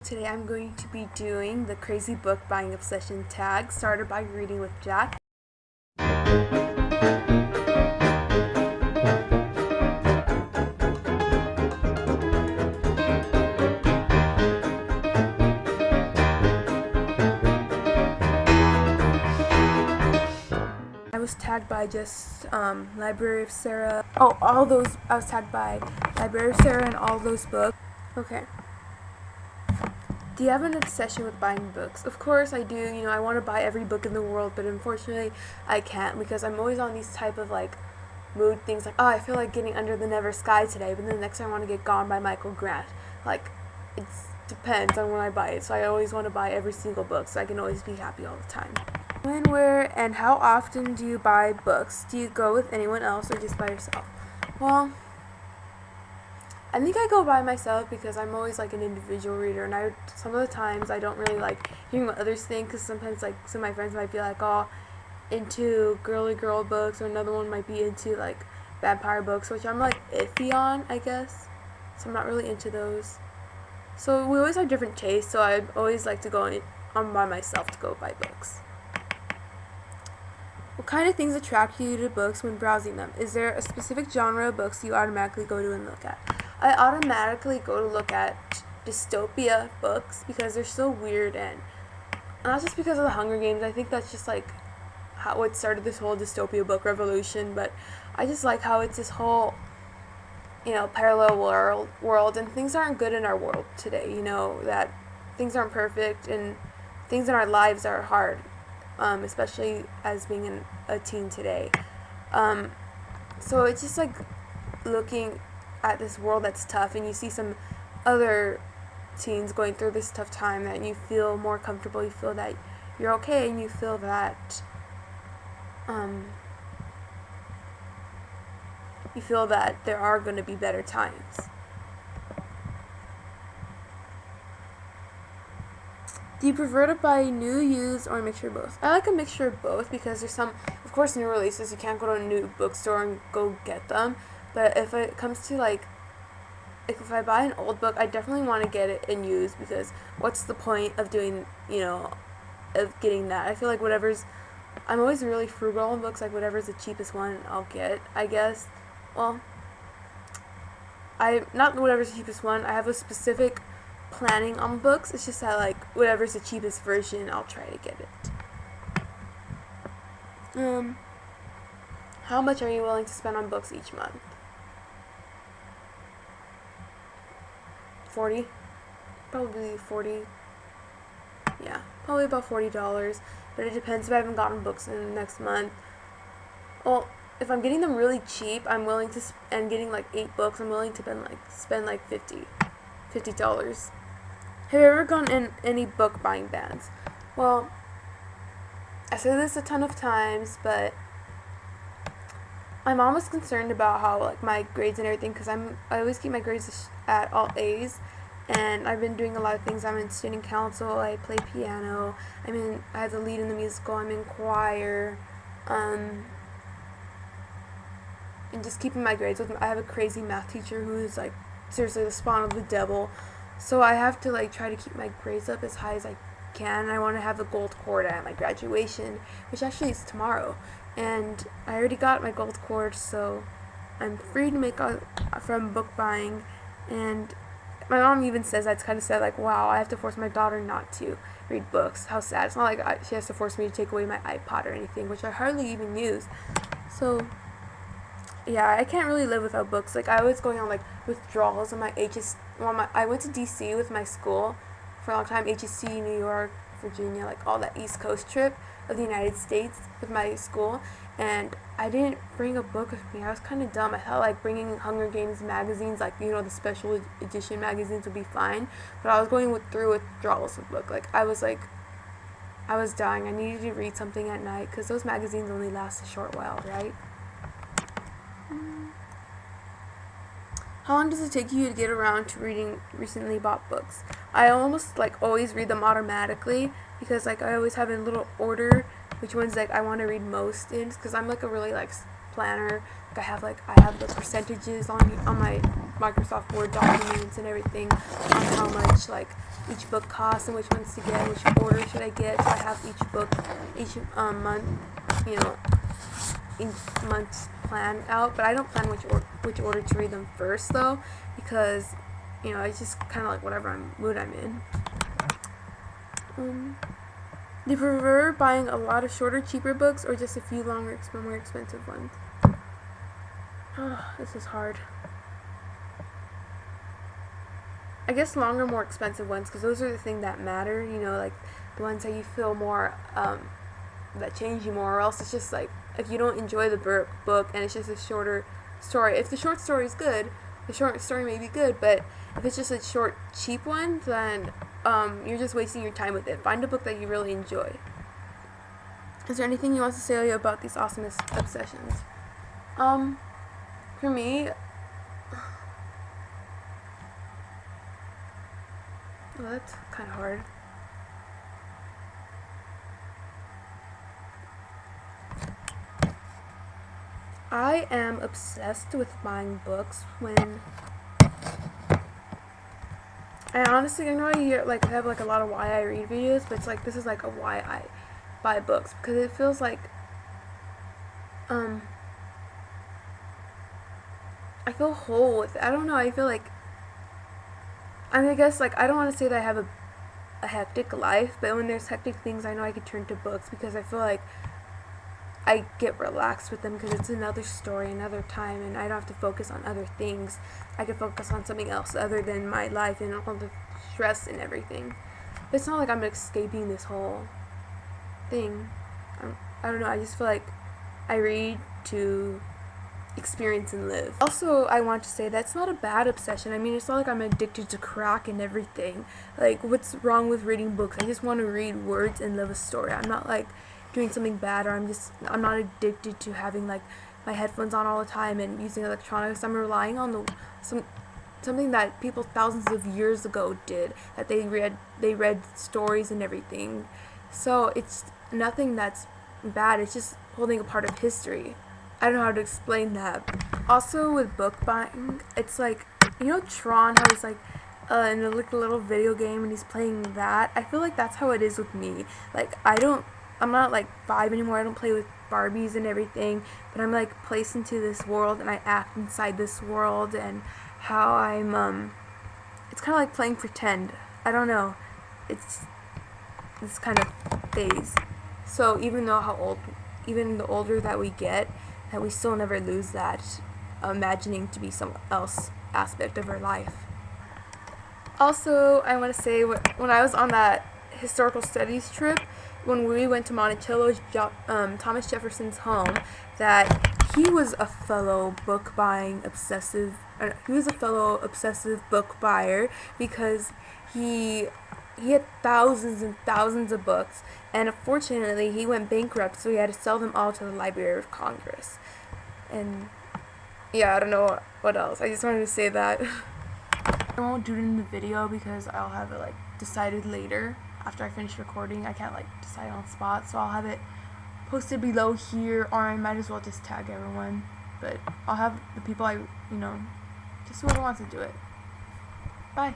Today I'm going to be doing the Crazy Book Buying Obsession tag, started by reading with Jack. I was tagged by just Library of Sarah. Oh, all those. I was tagged by Library of Sarah and all those books. Okay. Do you have an obsession with buying books? Of course I do. I want to buy every book in the world, but unfortunately I can't because I'm always on these type of mood things like, oh, I feel like getting Under the Never Sky today, but then the next time I want to get Gone by Michael Grant. It depends on when I buy it, so I always want to buy every single book so I can always be happy all the time. When, where, and how often do you buy books? Do you go with anyone else or just by yourself? Well, I think I go by myself because I'm always an individual reader, and some of the times I don't really like hearing what others think because sometimes some of my friends might be into girly girl books, or another one might be into vampire books, which I'm iffy on, I guess. So I'm not really into those. So we always have different tastes, so I always like to go on by myself to go buy books. What kind of things attract you to books when browsing them? Is there a specific genre of books you automatically go to and look at? I automatically go to look at dystopia books because they're so weird, and not just because of the Hunger Games. I think that's just how it started this whole dystopia book revolution, but I just like how it's this whole parallel world, and things aren't good in our world today. That things aren't perfect, and things in our lives are hard, especially as being a teen today. So it's just looking at this world that's tough, and you see some other teens going through this tough time, and you feel more comfortable, you feel that you're okay, and you feel that there are going to be better times. Do you prefer to buy new, used, or a mixture of both? I like a mixture of both because there's some, of course, new releases. You can't go to a new bookstore and go get them. But if it comes to if I buy an old book, I definitely want to get it in used, because what's the point of doing, of getting that? I feel I'm always really frugal on books, whatever's the cheapest one I'll get, I guess. Well, not whatever's the cheapest one, I have a specific planning on books. It's just that whatever's the cheapest version, I'll try to get it. How much are you willing to spend on books each month? 40? Probably 40. Yeah, probably about $40. But it depends if I haven't gotten books in the next month. Well, if I'm getting them really cheap, I'm willing to and getting 8 books, I'm willing to spend $50. Have you ever gone in any book buying bans? Well, I say this a ton of times, but my mom was concerned about how my grades and everything, because I always keep my grades at all A's, and I've been doing a lot of things. I'm in student council, I play piano, I have the lead in the musical, I'm in choir, and just keeping my grades with me. I have a crazy math teacher who is seriously the spawn of the devil, so I have to try to keep my grades up as high as I can. I want to have the gold cord at my graduation, which actually is tomorrow, and I already got my gold cord, so I'm free to make from book buying. And my mom even says that's kind of sad, wow, I have to force my daughter not to read books. How sad. It's not she has to force me to take away my iPod or anything, which I hardly even use. So yeah, I can't really live without books. I was going on withdrawals on my I went to DC with my school for a long time, HSC, New York, Virginia, all that East Coast trip of the United States with my school, and I didn't bring a book with me. I was kind of dumb. I thought bringing Hunger Games magazines, the special edition magazines would be fine, but I was going through withdrawals with book. I was dying. I needed to read something at night because those magazines only last a short while, right? How long does it take you to get around to reading recently bought books? I almost always read them automatically because I always have in a little order which ones I want to read most in, because I'm a really planner. I have the percentages on my Microsoft Word documents and everything on how much like each book costs and which ones to get, which order should I get. So I have each book, each month, you know, each month's plan out. But I don't plan which order to read them first though, because you know it's just kind of like whatever mood I'm in. Do you prefer buying a lot of shorter, cheaper books or just a few longer, more expensive ones? Oh, this is hard. I guess longer, more expensive ones, because those are the things that matter, you know, like the ones that you feel more, that change you more, or else it's just like, if you don't enjoy the book and it's just a shorter story, if the short story is good, the short story may be good, but if it's just a short, cheap one, then you're just wasting your time with it. Find a book that you really enjoy. Is there anything you want to say about these awesome obsessions? For me, well, that's kind of hard. I am obsessed with buying books when I know I hear like I have like a lot of why I read videos, but it's like this is like a why I buy books, because it feels like I feel whole with it. I don't know, I feel like I guess like I don't want to say that I have a hectic life, but when there's hectic things I know I could turn to books, because I feel like I get relaxed with them because it's another story, another time, and I don't have to focus on other things. I can focus on something else other than my life and all the stress and everything. But it's not like I'm escaping this whole thing. I don't know, I just feel like I read to experience and live. Also, I want to say that's not a bad obsession. I mean, it's not like I'm addicted to crack and everything. Like, what's wrong with reading books? I just want to read words and live a story. I'm not like doing something bad, or I'm not addicted to having like my headphones on all the time and using electronics. I'm relying on something that people thousands of years ago did, that they read stories and everything. So it's nothing that's bad, it's just holding a part of history. I don't know how to explain that. Also with book buying, it's like, you know Tron, how he's like in a little video game and he's playing that? I feel like that's how it is with me. Like I'm not like 5 anymore. I don't play with Barbies and everything, but I'm like placed into this world and I act inside this world, and how I'm it's kind of like playing pretend. I don't know. It's this kind of phase. So even the older that we get, that we still never lose that imagining to be someone else aspect of our life. Also, I want to say when I was on that historical studies trip, when we went to Monticello, Thomas Jefferson's home, that he was a fellow obsessive book buyer, because he had thousands and thousands of books, and unfortunately he went bankrupt, so he had to sell them all to the Library of Congress. And yeah, I don't know what else. I just wanted to say that. I won't do it in the video because I'll have it like decided later after I finish recording. I can't like decide on the spot, so I'll have it posted below here, or I might as well just tag everyone. But I'll have the people just whoever wants to do it. Bye.